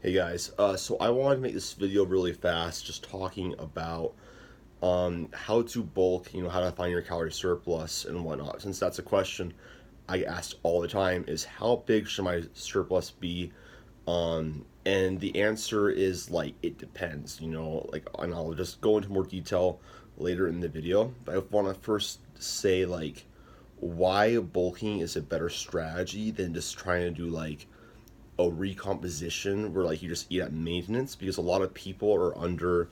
Hey guys, so I wanted to make this video really fast, just talking about how to bulk, how to find your calorie surplus and whatnot. Since that's a question I get asked all the time, is how big should my surplus be? And the answer is like it depends, and I'll just go into more detail later in the video. But I want to first say why bulking is a better strategy than just trying to do a recomposition where you just eat at maintenance, because a lot of people are under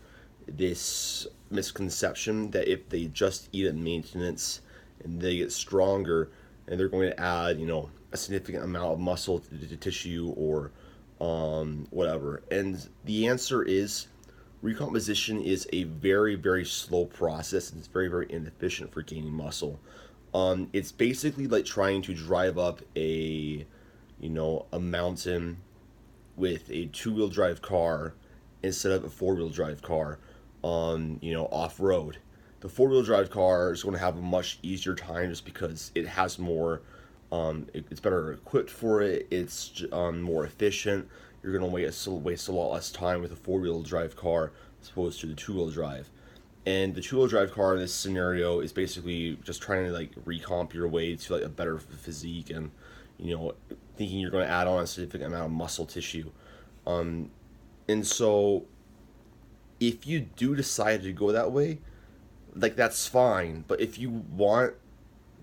this misconception that if they just eat at maintenance and they get stronger, and they're going to add a significant amount of muscle to tissue or whatever. And the answer is recomposition is a very, very slow process, and it's very, very inefficient for gaining muscle. It's basically like trying to drive up a mountain with a two-wheel drive car instead of a four-wheel drive car on, off-road. The four-wheel drive car is going to have a much easier time just because it has more, it's better equipped for it. It's more efficient. You're going to waste a lot less time with a four-wheel drive car as opposed to the two-wheel drive. And the two-wheel drive car in this scenario is basically just trying to recomp your way to a better physique, and thinking you're going to add on a significant amount of muscle tissue. Um, and so if you do decide to go that way, that's fine. But if you want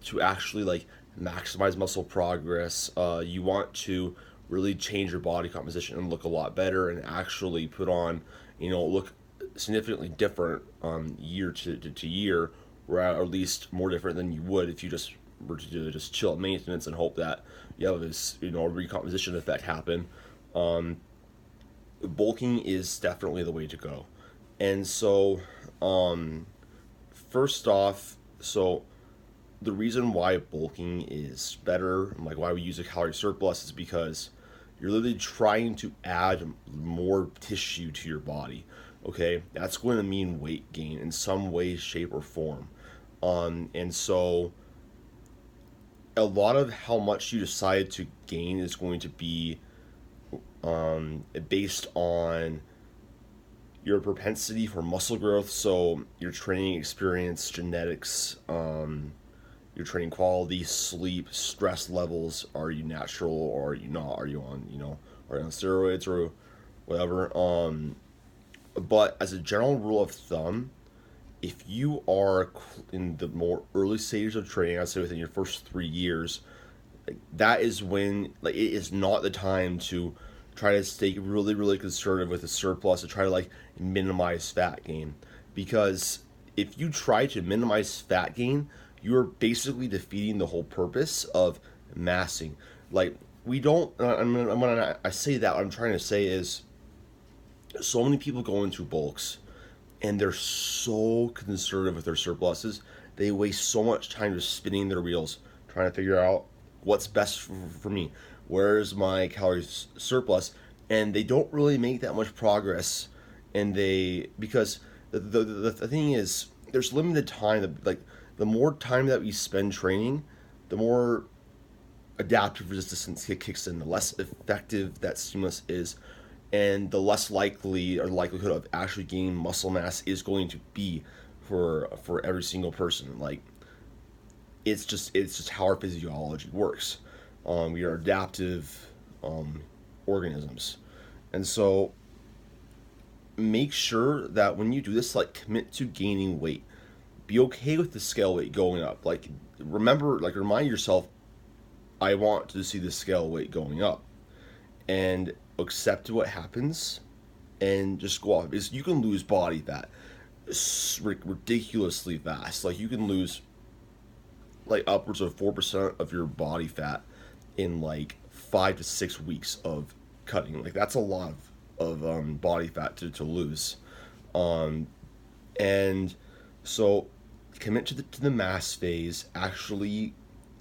to actually maximize muscle progress, you want to really change your body composition and look a lot better and actually put on, look significantly different year to year, or at least more different than you would if you just were to just chill at maintenance and hope that you have this recomposition effect happen. Um, Bulking is definitely the way to go. And so, first off, so the reason why bulking is better, why we use a calorie surplus, is because you're literally trying to add more tissue to your body. Okay, that's going to mean weight gain in some way, shape, or form. And so a lot of how much you decide to gain is going to be based on your propensity for muscle growth, so your training experience, genetics, your training quality, sleep, stress levels. Are you natural or are you not? Are you on are you on steroids or whatever? But as a general rule of thumb, if you are in the more early stages of training, I'd say within your first 3 years, that is when it is not the time to try to stay really, really conservative with a surplus to try to minimize fat gain. Because if you try to minimize fat gain, you're basically defeating the whole purpose of massing. We don't, when I say that, what I'm trying to say is so many people go into bulks and they're so conservative with their surpluses. They waste so much time just spinning their wheels trying to figure out what's best for me. Where's my calories surplus? And they don't really make that much progress. And because the thing is, there's limited time. The more time that we spend training, the more adaptive resistance kicks in, the less effective that stimulus is, and the less likely or the likelihood of actually gaining muscle mass is going to be for every single person. It's just how our physiology works. We are adaptive organisms, and so make sure that when you do this, commit to gaining weight. Be okay with the scale weight going up. Remind yourself, I want to see the scale weight going up, and accept what happens, and just go off. Because you can lose body fat ridiculously fast. You can lose upwards of 4% of your body fat in 5 to 6 weeks of cutting. That's a lot of body fat to lose. Um, and so commit to the mass phase. Actually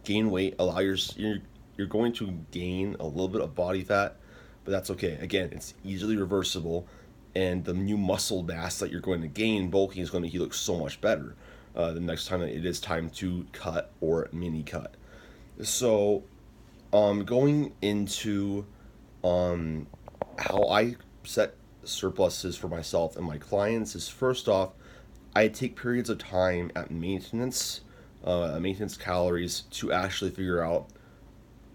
gain weight. You're going to gain a little bit of body fat, but that's okay. Again, it's easily reversible, and the new muscle mass that you're going to gain bulking is going to look so much better the next time that it is time to cut or mini cut. So, going into how I set surpluses for myself and my clients is, first off, I take periods of time at maintenance calories to actually figure out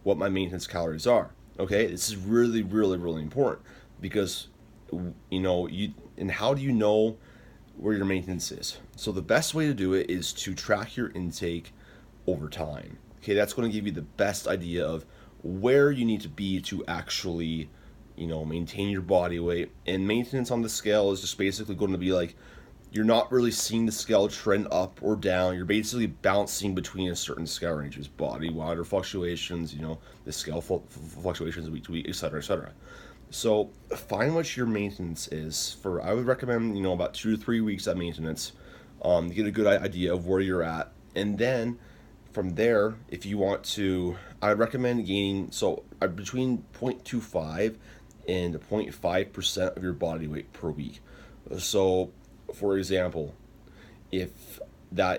what my maintenance calories are. Okay, this is really, really, really important because you and how do you know where your maintenance is? So the best way to do it is to track your intake over time. Okay, that's going to give you the best idea of where you need to be to actually, maintain your body weight. And maintenance on the scale is just basically going to be like you're not really seeing the scale trend up or down. You're basically bouncing between a certain scale ranges, body water fluctuations, the scale fluctuations week to week, etc., etc. So find what your maintenance is. I would recommend about 2 to 3 weeks at maintenance, to get a good idea of where you're at, and then from there, if you want to, I recommend gaining between 0.25 and 0.5% of your body weight per week. So, for example, if I'm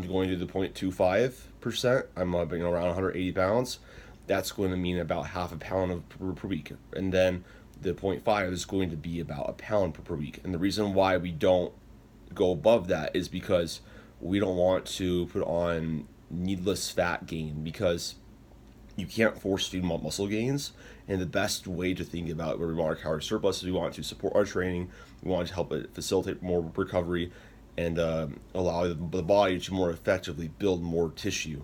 going to the 0.25%, I'm around 180 pounds. That's going to mean about half a pound per week, and then the 0.5 is going to be about a pound per week. And the reason why we don't go above that is because we don't want to put on needless fat gain, because you can't force feed muscle gains. And the best way to think about where we want our calorie surplus is we want to support our training, we want to help it facilitate more recovery, and allow the body to more effectively build more tissue.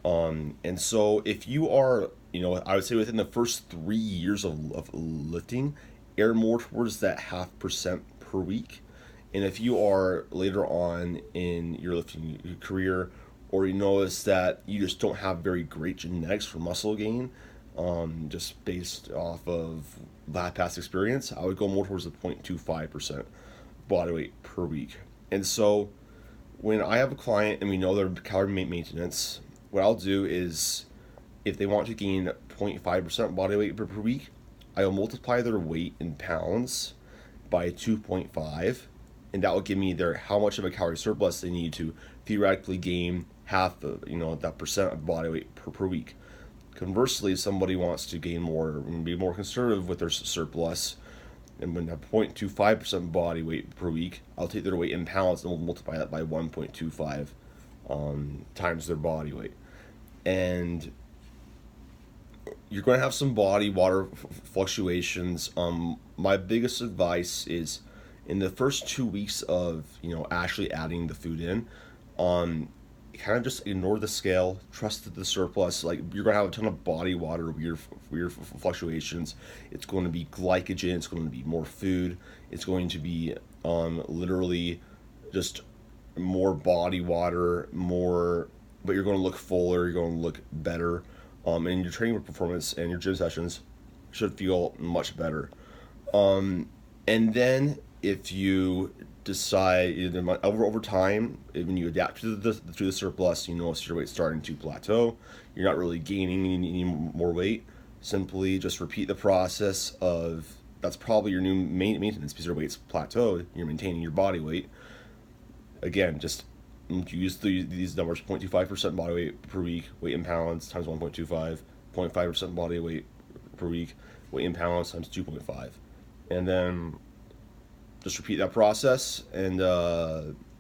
And so if you are, I would say within the first 3 years of lifting, air more towards that 0.5% per week. And if you are later on in your lifting career, or you notice that you just don't have very great genetics for muscle gain, just based off of that past experience, I would go more towards the 0.25% body weight per week. And so when I have a client and we know their calorie maintenance, what I'll do is, if they want to gain 0.5% body weight per week, I will multiply their weight in pounds by 2.5, and that will give me how much of a calorie surplus they need to theoretically gain half of that percent of body weight per week. Conversely, if somebody wants to gain more and be more conservative with their surplus, and when have 0.25% body weight per week, I'll take their weight in pounds and we'll multiply that by 1.25 times their body weight. And you're going to have some body water fluctuations. My biggest advice is, in the first 2 weeks of actually adding the food in, kind of just ignore the scale, trust the surplus. Like, you're gonna have a ton of body water, weird fluctuations. It's going to be glycogen. It's going to be more food. It's going to be literally just more body water, but you're going to look fuller. You're going to look better, and your training performance and your gym sessions should feel much better. And then if you decide over time, when you adapt to the surplus, you notice your weight starting to plateau, you're not really gaining any more weight, simply just repeat the process of, that's probably your new maintenance, because your weight's plateaued, you're maintaining your body weight. Again, just use these numbers: 0.25% body weight per week, weight in pounds, times 1.25, 0.5% body weight per week, weight in pounds, times 2.5. And then just repeat that process and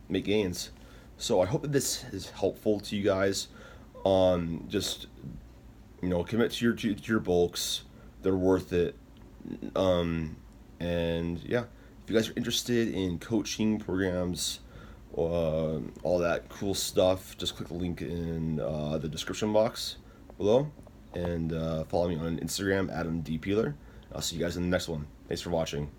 make gains. So I hope that this is helpful to you guys. Just commit to your bulks; they're worth it. And yeah, if you guys are interested in coaching programs, all that cool stuff, just click the link in the description box below, and follow me on Instagram, Adam D. Peeler. I'll see you guys in the next one. Thanks for watching.